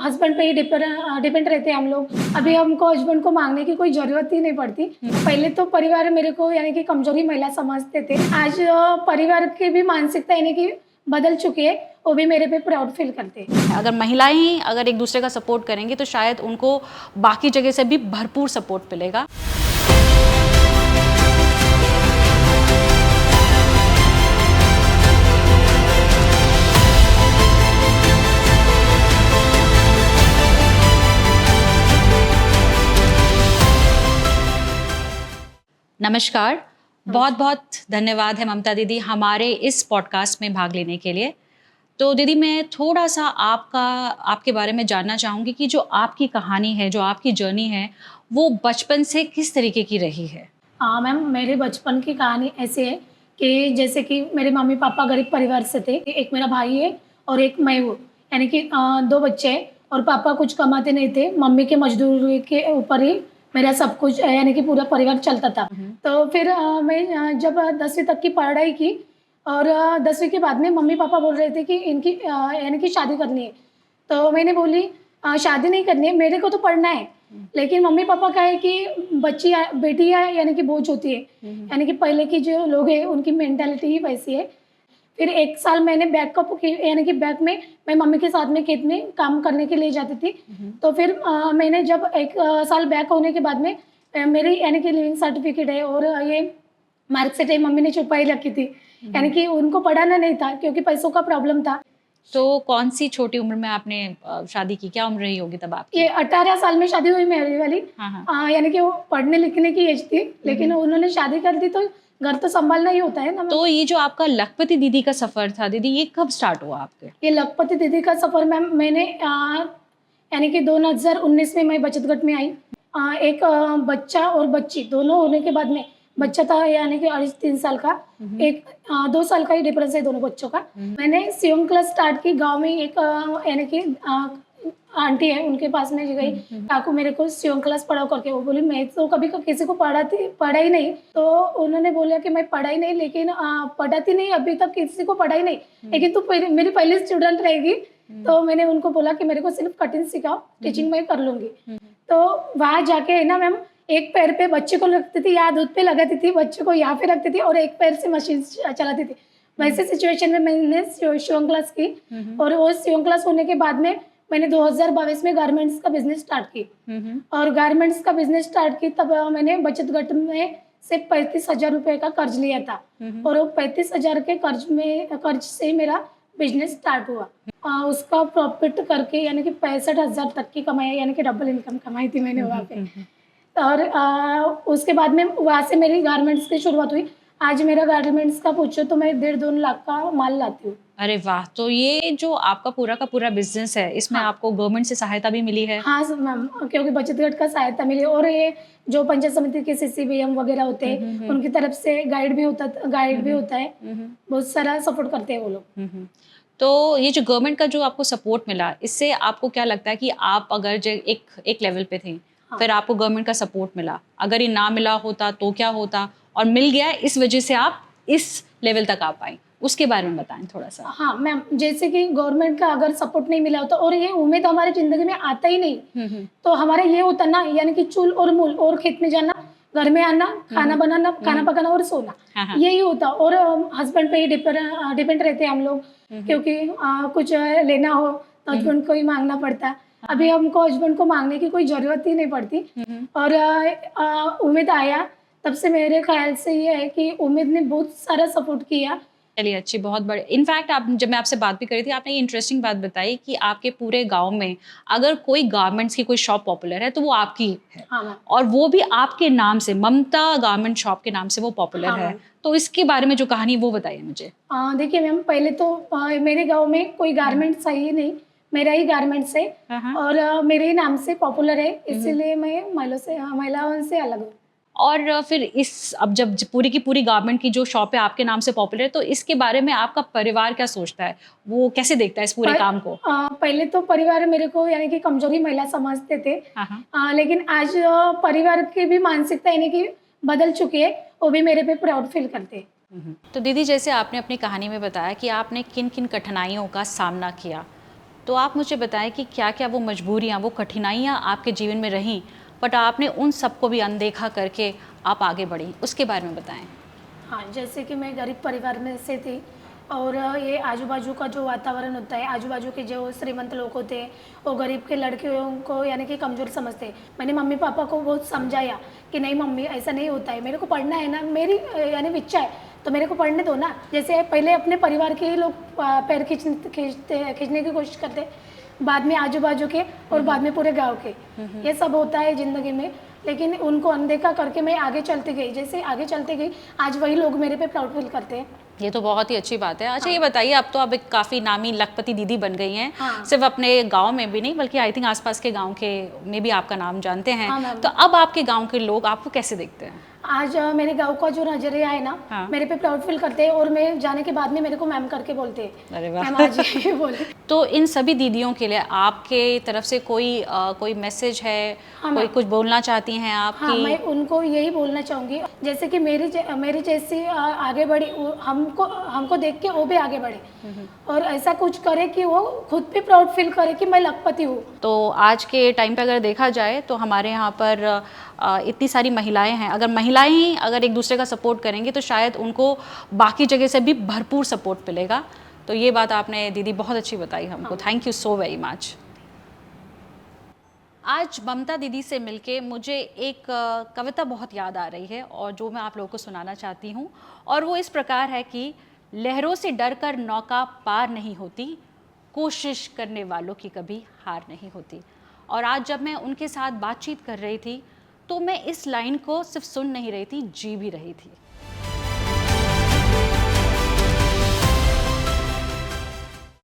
Husband पे ही depend रहते हैं हम लोग। अभी हमको हस्बैंड को मांगने की कोई ज़रूरत ही नहीं पड़ती। पहले तो परिवार मेरे को यानी कि कमज़ोरी महिला समझते थे। आज परिवार की भी मानसिकता यानी कि बदल चुकी है, वो भी मेरे पे प्राउड फील करते हैं। अगर महिलाएं अगर एक दूसरे का सपोर्ट करेंगी तो शायद उनको बाकी जगह से भी भरपूर सपोर्ट मिलेगा। नमस्कार, बहुत बहुत धन्यवाद है ममता दीदी हमारे इस पॉडकास्ट में भाग लेने के लिए। तो दीदी मैं थोड़ा सा आपके बारे में जानना चाहूँगी कि जो आपकी कहानी है, जो आपकी जर्नी है, वो बचपन से किस तरीके की रही है? हाँ मैम, मेरे बचपन की कहानी ऐसी है कि जैसे कि मेरे मम्मी पापा गरीब परिवार से थे। एक मेरा भाई है और एक मैं हूँ, यानी कि 2 बच्चे हैं और पापा कुछ कमाते नहीं थे। मम्मी के मजदूरी के ऊपर ही मेरा सब कुछ यानी कि पूरा परिवार चलता था। तो फिर मैं जब 10वीं तक की पढ़ाई की और 10वीं के बाद में मम्मी पापा बोल रहे थे कि इनकी यानी कि शादी करनी है। तो मैंने बोली शादी नहीं करनी है, मेरे को तो पढ़ना है। लेकिन मम्मी पापा का है कि बेटी है यानी कि बोझ होती है। यानी कि पहले की जो लोग हैं उनकी मेंटालिटी ही वैसी है। फिर 1 साल मैंने बैकअप की यानी कि बैक में मैं मम्मी के साथ में खेत में काम करने के लिए जाती थी। तो फिर मैंने जब 1 साल बैक होने के बाद में मेरी यानी कि लिविंग सर्टिफिकेट है और ये मार्कशीट है, मम्मी ने छुपाई रखी थी। यानी कि उनको पढ़ाना नहीं था क्योंकि पैसों का प्रॉब्लम था। तो कौन सी छोटी उम्र में आपने शादी की? क्या उम्र रही होगी तब आपकी? ये 18 साल में शादी हुई मेरी वाली। हाँ। यानी कि वो पढ़ने लिखने की एज थी, लेकिन उन्होंने शादी कर दी तो घर तो संभालना ही होता है ना। तो ये जो आपका लखपति दीदी का सफर था दीदी, ये कब स्टार्ट हुआ आपके? ये लखपति दीदी का सफ़र मैम मैंने यानी कि 2019 में मैं बचत गट में आई। एक बच्चा और बच्ची दोनों होने के बाद में बच्चा था यानी कि 2.5-3 साल का, एक 2 साल का ही डिफरेंस है दोनों बच्चों का। मैंने सियोंग क्लास स्टार्ट की गाँव में एक यानी कि आंटी है उनके पास में गई, काकू मेरे को सियोंग क्लास पढ़ाओ करके। वो बोली मैं तो कभी किसी को पढ़ा ही नहीं। तो उन्होंने बोला कि मैं पढ़ाई नहीं लेकिन पढ़ाती नहीं अभी तक किसी को पढ़ाई नहीं, लेकिन तू मेरी पहली स्टूडेंट रहेगी। तो मैंने उनको बोला कि मेरे को सिर्फ कटिंग सिखाओ, टीचिंग मैं कर लूँगी। तो वहाँ जाके है ना मैम, एक पैर पे बच्चे को रखती थी या दूध पे लगाती थी, बच्चे को यहाँ पे रखती थी और एक पैर से मशीन चलाती थी। वैसे सिचुएशन में मैंने सियोंग क्लास की और वो सियोंग क्लास होने के बाद में मैंने 2022 में गारमेंट्स का बिजनेस स्टार्ट की। और गारमेंट्स का बिजनेस स्टार्ट की तब मैंने बचत गट में से 35,000 रुपये का कर्ज लिया था और वो 35,000 के कर्ज से मेरा बिजनेस स्टार्ट हुआ। उसका प्रॉफिट करके यानी कि 65,000 तक की कमाई यानी कि डबल इनकम कमाई थी मैंने वहाँ पे। और उसके बाद में वहाँ से मेरी गारमेंट्स की शुरुआत हुई। आज मेरा गारमेंट्स का पूछो तो मैं 1.5-2 लाख का माल लाती हूँ। अरे वाह! तो ये जो आपका पूरा का पूरा बिजनेस है, इसमें आपको गवर्नमेंट से सहायता भी मिली है? हाँ मैम, क्योंकि बचत गट का सहायता मिली और ये जो पंचायत समिति के CCBM वगैरह होते हैं उनकी तरफ से गाइड भी होता है। बहुत सारा सपोर्ट करते हैं वो लोग। तो ये जो गवर्नमेंट का जो आपको सपोर्ट मिला, इससे आपको क्या लगता है कि आप अगर जो एक लेवल पे थे, फिर आपको गवर्नमेंट का सपोर्ट मिला, अगर ये ना मिला होता तो क्या होता? और मिल गया इस वजह से आप इस लेवल तक आ पाई, उसके बारे में बताएं थोड़ा सा। हाँ मैम, जैसे कि गवर्नमेंट का अगर सपोर्ट नहीं मिला होता और ये उम्मीद हमारी ज़िंदगी में आता ही नहीं, तो हमारा ये होता ना यानी कि चूल और मूल और खेत में जाना, घर में आना, खाना बनाना, खाना पकाना और सोना, यही होता। और हस्बैंड पे ही डिपेंड रहते हैं हम लोग, क्योंकि कुछ लेना हो तो हस्बैंड को ही मांगना पड़ता। अभी हमको हस्बैंड को मांगने की कोई ज़रूरत ही नहीं पड़ती। और उम्मीद आया तब से मेरे ख्याल से ये है कि उम्मीद ने बहुत सारा सपोर्ट किया। चलिए अच्छी, बहुत बड़े। इनफैक्ट आप जब मैं आपसे बात भी कर रही थी, आपने ये इंटरेस्टिंग बात बताई कि आपके पूरे गांव में अगर कोई गारमेंट्स की कोई शॉप पॉपुलर है तो वो आपकी है। और वो भी आपके नाम से, ममता गारमेंट शॉप के नाम से वो पॉपुलर है। तो इसके बारे में जो कहानी वो बताइए मुझे। देखिए मैम, पहले तो मेरे गाँव में कोई गारमेंट्स है ही नहीं, मेरा ही गारमेंट्स है और मेरे ही नाम से पॉपुलर है, इसीलिए मैं महिलाओं से अलग हूँ। और फिर अब जब पूरी की पूरी गारमेंट की जो शॉप है आपके नाम से पॉपुलर है, तो इसके बारे में आपका परिवार क्या सोचता है? वो कैसे देखता है इस पूरे काम को? पहले तो परिवार मेरे को यानी कि कमजोरी महिला समझते थे। लेकिन आज परिवार की भी मानसिकता यानी कि बदल चुकी है, वो भी मेरे पे प्राउड फील करते हैं। तो दीदी, जैसे आपने अपनी कहानी में बताया कि आपने किन किन कठिनाइयों का सामना किया, तो आप मुझे बताएं कि क्या क्या वो मजबूरियाँ, वो कठिनाइयाँ आपके जीवन में रहीं, बट आपने उन सबको भी अनदेखा करके आप आगे बढ़ी, उसके बारे में बताएं। हाँ, जैसे कि मैं गरीब परिवार में से थी और ये आजू बाजू का जो वातावरण होता है, आजू बाजू के जो श्रीमंत लोग होते हैं वो गरीब के लड़कियों को यानी कि कमज़ोर समझते हैं। मैंने मम्मी पापा को बहुत समझाया कि नहीं मम्मी ऐसा नहीं होता है, मेरे को पढ़ना है ना, मेरी यानी इच्छा है तो मेरे को पढ़ने दो ना। जैसे पहले अपने परिवार के ही लोग पैर खींचने की कोशिश करते, बाद में आजू बाजू के और बाद में पूरे गाँव के, ये सब होता है ज़िंदगी में। लेकिन उनको अनदेखा करके मैं आगे चलती गई, जैसे आगे चलती गई आज वही लोग मेरे पे प्राउड फील करते हैं। ये तो बहुत ही अच्छी बात है। अच्छा, हाँ। ये बताइए, अब तो आप एक काफ़ी नामी लखपति दीदी बन गई हैं। हाँ। सिर्फ अपने गांव में भी नहीं बल्कि आई थिंक आसपास के गांव के में भी आपका नाम जानते हैं। हाँ मैम। तो अब आपके गांव के लोग आपको कैसे देखते हैं? आज मेरे गांव का जो नजरिया है ना, हाँ। मेरे पे प्राउड फील करते हैं और मैं जाने के बाद में मेरे को मैम करके बोलते हैं। अरे वाह। मैम आज ये बोले। तो इन सभी दीदियों के लिए आपके तरफ से कोई मैसेज है? हाँ, कोई मैम। कुछ बोलना चाहती हैं आप? हाँ, कि मैं उनको यही बोलना चाहूँगी, जैसे कि मेरी जैसी आगे बढ़ी, हमको देख के वो भी आगे बढ़े और ऐसा कुछ करे कि वो खुद भी प्राउड फील करे कि मैं लखपति हूँ। तो आज के टाइम पे अगर देखा जाए तो हमारे यहाँ पर इतनी सारी महिलाएं हैं, अगर महिलाएं ही अगर एक दूसरे का सपोर्ट करेंगी तो शायद उनको बाकी जगह से भी भरपूर सपोर्ट मिलेगा। तो ये बात आपने दीदी बहुत अच्छी बताई हमको। Thank you so very much. आज ममता दीदी से मिलके मुझे एक कविता बहुत याद आ रही है और जो मैं आप लोगों को सुनाना चाहती हूँ, और वो इस प्रकार है कि लहरों से डरकर नौका पार नहीं होती, कोशिश करने वालों की कभी हार नहीं होती। और आज जब मैं उनके साथ बातचीत कर रही थी तो मैं इस लाइन को सिर्फ सुन नहीं रही थी, जी भी रही थी।